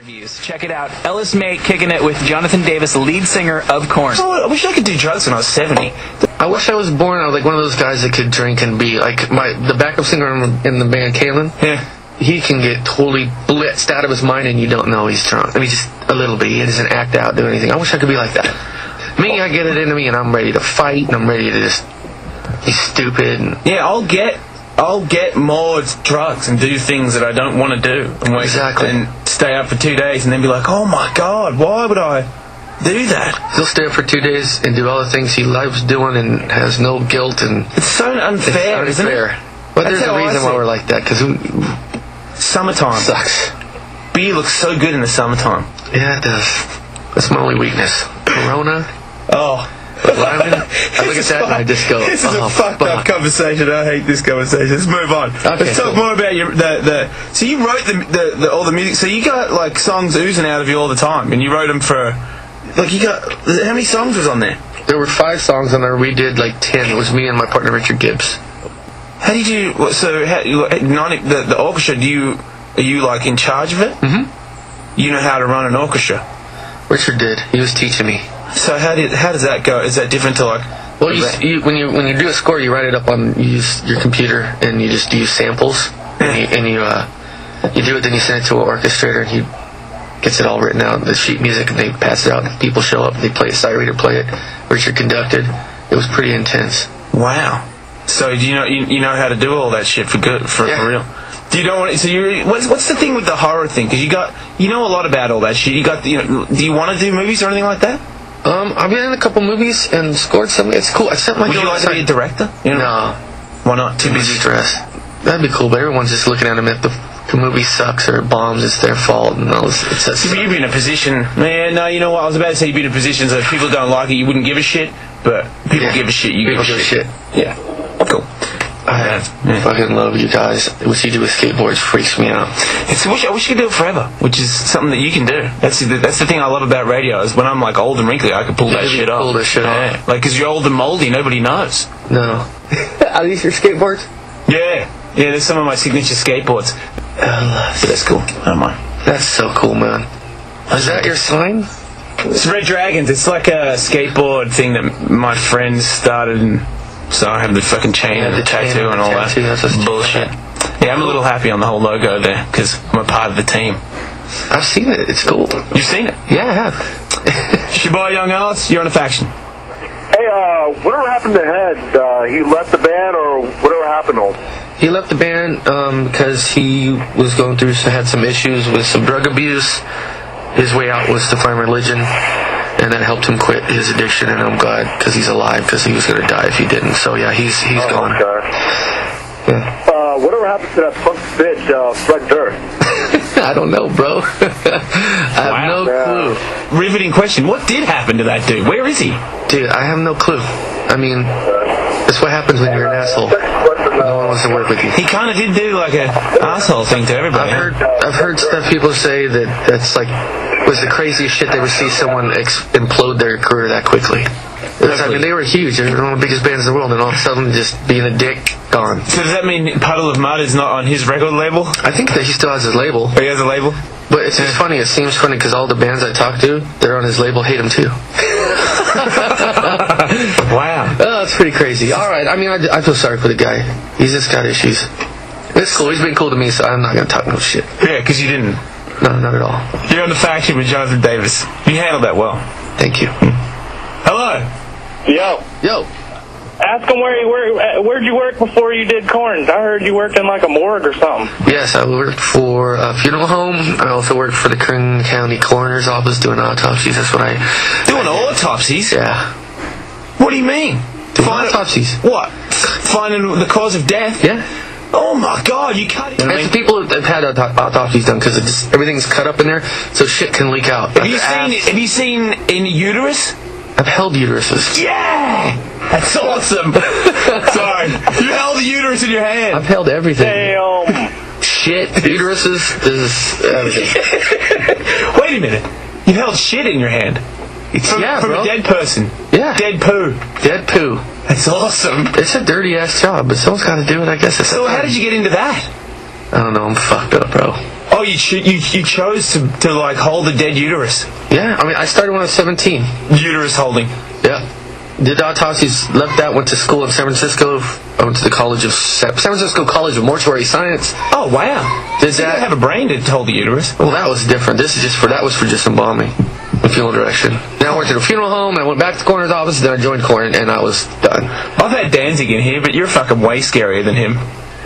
interviews. Check it out. Ellis Mate kicking it with Johnathan Davis, lead singer of Korn. Oh, I wish I could do drugs when I was 70. I wish I was born like one of those guys that could drink and be like the backup singer in the band, Kalen. Yeah. He can get totally blitzed out of his mind and you don't know he's drunk. I mean, just a little bit. He doesn't act out, do anything. I wish I could be like that. Me, I get it into me and I'm ready to fight and I'm ready to just be stupid. And yeah, I'll get more drugs and do things that I don't want to do and wake up and stay up for 2 days and then be like, oh my God, why would I do that? He'll stay up for 2 days and do all the things he loves doing and has no guilt, and it's so unfair, isn't it? But there's a reason why we're like that, because summertime sucks. Beer looks so good in the summertime. Yeah, it does. That's my only weakness. Corona. Oh. I look at that and I just go, this is a fucked up conversation. I hate this conversation. Let's move on. Okay, Let's talk more about your so you wrote all the music. So you got like songs oozing out of you all the time, and you wrote them for like you got how many songs was on there? There were 5 songs on there. We did like 10. It was me and my partner Richard Gibbs. How did you? So the orchestra? Are you like in charge of it? Mm-hmm. You know how to run an orchestra. Richard did. He was teaching me. So how does that go? Is that different to like? Well, when you do a score, you write it up on you use your computer and you just use samples and you do it. Then you send it to an orchestrator and he gets it all written out in the sheet music and they pass it out. And people show up. They play it. Sight reader play it. Richard conducted. It was pretty intense. Wow. So do you know how to do all that shit for real? Do you don't want? So what's the thing with the horror thing? Because you know a lot about all that shit. Do you want to do movies or anything like that? I've been in a couple movies and scored some. It's cool. I sent my. Would you like to be a director? No. Why not? Too busy stress. That'd be cool, but everyone's just looking at them if the movie sucks or bombs, it's their fault and all this. You'd be in a position. Man, no, you know what? I was about to say you'd be in a position so if people don't like it, you wouldn't give a shit. But people give a shit. You give a shit. Yeah. Cool. I fucking love you guys. What you do with skateboards freaks me out. I wish you could do it forever, which is something that you can do. That's the thing I love about radio is when I'm like old and wrinkly, I can pull that shit off. Pull that shit off. Like, because you're old and moldy, nobody knows. No. Are these your skateboards? Yeah. Yeah, there's some of my signature skateboards. So that's cool. I don't mind. That's so cool, man. Is that your sign? It's Red Dragons. It's like a skateboard thing that my friends started and... So I have the fucking chain and the tattoo and all that. That's bullshit. Yeah, I'm a little happy on the whole logo there because I'm a part of the team. I've seen it. It's cool. You've seen it? Yeah, I have. It's your boy, Young Ellis. You're on a faction. Hey, whatever happened to Head? He left the band or whatever happened to him? He left the band because he was going through, had some issues with some drug abuse. His way out was to find religion. And that helped him quit his addiction, and I'm glad because he's alive because he was going to die if he didn't. So yeah, he's gone. Okay. Yeah. Whatever happened to that punk bitch, Fred Durst? I don't know, bro. I have no clue. Riveting question. What did happen to that dude? Where is he? Dude, I have no clue. I mean, that's what happens when you're an asshole. No one wants to work with you. He kind of did do like an asshole thing to everybody. I've heard stuff people say that's like was the craziest shit to ever see someone implode their career that quickly. I mean, they were huge. They were one of the biggest bands in the world, and all of a sudden, just being a dick, gone. So does that mean Puddle of Mud is not on his record label? I think that he still has his label. Oh, he has a label? But it's just funny. It seems funny because all the bands I talk to, they're on his label, hate him too. Wow. Oh, that's pretty crazy. All right. I mean, I feel sorry for the guy. He's just got issues. It's cool. He's been cool to me, so I'm not going to talk no shit. Yeah, because you didn't. No, not at all. You're on the faction with Johnathan Davis. You handled that well. Thank you. Hello. Yo. Ask him where'd you work before you did Korn? I heard you worked in like a morgue or something. Yes, I worked for a funeral home. I also worked for the Kern County Coroner's Office doing autopsies. That's what I... Doing autopsies? Yeah. What do you mean? Doing autopsies. What? Finding the cause of death? Yeah. Oh my God, you cut it. And people have had autopsies done because everything's cut up in there, so shit can leak out. Have you seen in uterus? I've held uteruses. Yeah! That's awesome. Sorry. You held the uterus in your hand. I've held everything. Damn. Shit, uteruses, everything. Wait a minute. You held shit in your hand? From a dead person? Yeah. Dead poo? Dead poo. That's awesome. It's a dirty-ass job, but someone's got to do it, I guess. So how did you get into that? I don't know. I'm fucked up, bro. Oh, you chose to like hold a dead uterus. Yeah, I mean, I started when I was 17. Uterus holding. Yeah. Did autopsies, left that, went to school in San Francisco. I went to the San Francisco College of Mortuary Science. Oh, wow. Did that have a brain to hold the uterus? Well, that was different. That was for just embalming and funeral direction. Then I worked at a funeral home, and I went back to Korn's office, then I joined Korn, and I was done. I've had Danzig in here, but you're fucking way scarier than him.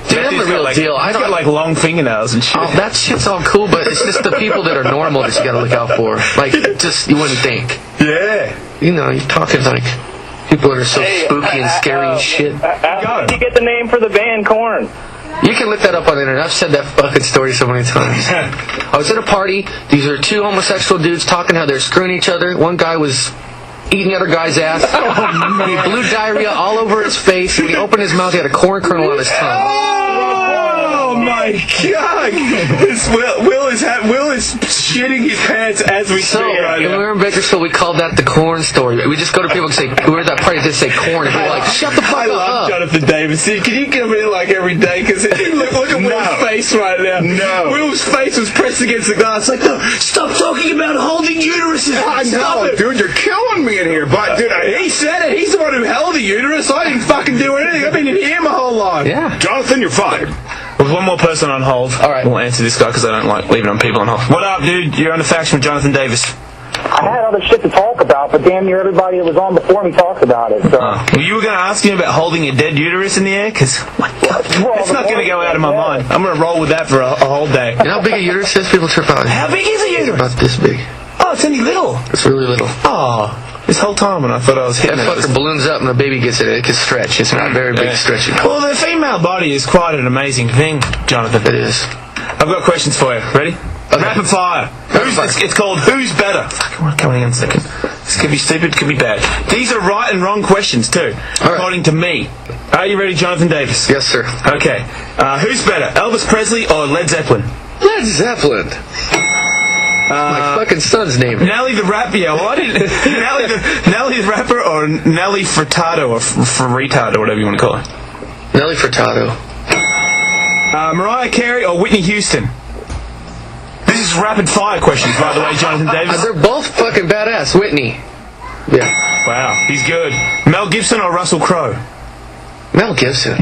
Dude, I'm the real deal. He's got like long fingernails and shit. Oh, that shit's all cool, but it's just the people that are normal that you gotta look out for. Like, just, you wouldn't think. Yeah. You know, you're talking like people that are so spooky and scary and shit. How did you get the name for the band Korn? You can look that up on the internet. I've said that fucking story so many times. I was at a party. These are two homosexual dudes talking how they're screwing each other. One guy was eating the other guy's ass. He blew diarrhea all over his face. When he opened his mouth, he had a corn kernel on his tongue. Oh my God! Will is shitting his pants as we speak right now. When we were in Bakersfield, we called that the Korn story. We just go to people and say, we were at that party, just say Korn, and we're like, shut the fuck up. I love Johnathan Davis. See, can you come in like every day? Because look at Will's face right now. No. Will's face was pressed against the glass. Like, no, stop talking about holding uteruses. I know, dude, you're killing me in here. But dude, he said it. He's the one who held a uterus. I didn't fucking do anything. I've been in here my whole life. Yeah. Johnathan, you're fired. With one more person on hold. All right. We'll answer this guy because I don't like leaving on people on hold. What up, dude? You're on the faction with Johnathan Davis. I had other shit to talk about, but damn near everybody that was on before me talked about it. So. Well, you were going to ask him about holding a dead uterus in the air? Because, my God, it's not going to go out of my mind. I'm going to roll with that for a whole day. You know how big a uterus is? People trip out. How big is a uterus? About this big. Oh, it's only little. It's really little. Oh. This whole time when I thought I was hitting that fucker balloons up and the baby gets it. It can stretch. It's not very big stretching. Well, the female body is quite an amazing thing, Johnathan. It is. I've got questions for you. Ready? Okay. Rapid fire. It's called Who's Better? Fucking coming in a second. This could be stupid, could be bad. These are right and wrong questions too, according to me. Are you ready, Johnathan Davis? Yes, sir. Okay. Who's better, Elvis Presley or Led Zeppelin? Led Zeppelin. My fucking son's name. Nelly the rapper. Yeah, well, I didn't. Nelly the rapper or Nelly Furtado or Furtado or whatever you want to call her. Nelly Furtado. Mariah Carey or Whitney Houston? This is rapid fire questions, by the way, Johnathan Davis. They're both fucking badass. Whitney. Yeah. Wow, he's good. Mel Gibson or Russell Crowe? Mel Gibson.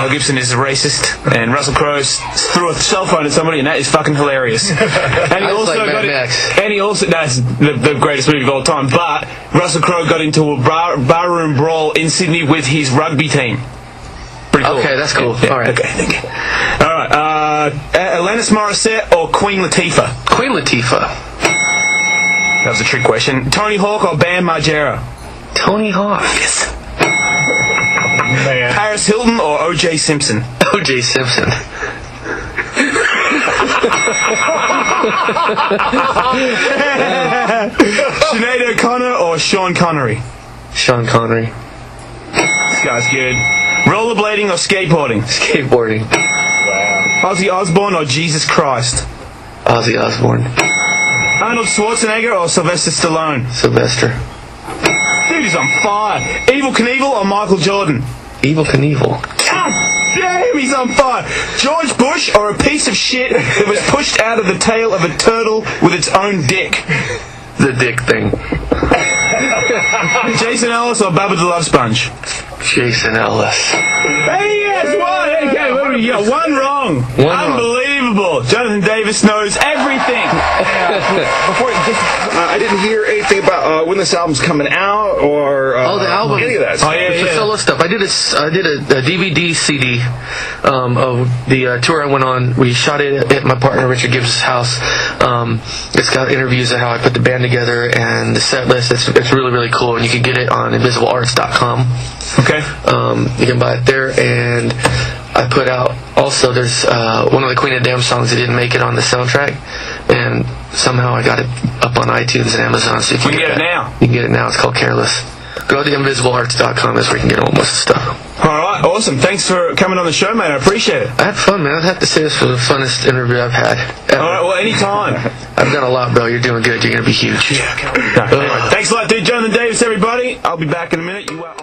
Mel Gibson is a racist, and Russell Crowe threw a cell phone at somebody, and that is fucking hilarious. And he also got it. And he also that's the greatest movie of all time. But Russell Crowe got into a barroom brawl in Sydney with his rugby team. Pretty cool. Okay, that's cool. Yeah, all right. Okay, thank you. All right. Alanis Morissette or Queen Latifah? Queen Latifah. That was a trick question. Tony Hawk or Bam Margera? Tony Hawk. Yes. Man. Paris Hilton or O.J. Simpson? O.J. Simpson. Sinead O'Connor or Sean Connery? Sean Connery. This guy's good. Rollerblading or skateboarding? Skateboarding. Wow. Ozzy Osbourne or Jesus Christ? Ozzy Osbourne. Arnold Schwarzenegger or Sylvester Stallone? Sylvester. Dude, he's on fire. Evel Knievel or Michael Jordan? Evel Knievel. God damn, he's on fire. George Bush or a piece of shit that was pushed out of the tail of a turtle with its own dick? The dick thing. Jason Ellis or Bubba the Love Sponge? Jason Ellis. Hey, yes, one. Okay, what do we got? One wrong. Unbelievable. Johnathan Davis knows everything. I didn't hear anything about when this album's coming out or the album. Any of that. The solo stuff. I did a DVD CD of the tour I went on. We shot it at my partner Richard Gibbs' house. It's got interviews of how I put the band together and the set list. It's really, really cool, and you can get it on invisiblearts.com. Okay. You can buy it there, and I put out also there's one of the Queen of Damn songs that didn't make it on the soundtrack, and somehow I got it up on iTunes and Amazon, so you can get it now. You can get it now. It's called Careless. Go to invisiblearts.com. That's where you can get all most of the stuff. Alright, awesome. Thanks for coming on the show, mate. I appreciate it. I had fun, man. I'd have to say this was the funnest interview I've had ever. Alright, well, anytime. I've done a lot, bro. You're doing good. You're going to be huge. Yeah, anyway, thanks a lot, dude. Johnathan Davis, everybody. I'll be back in a minute. You are on.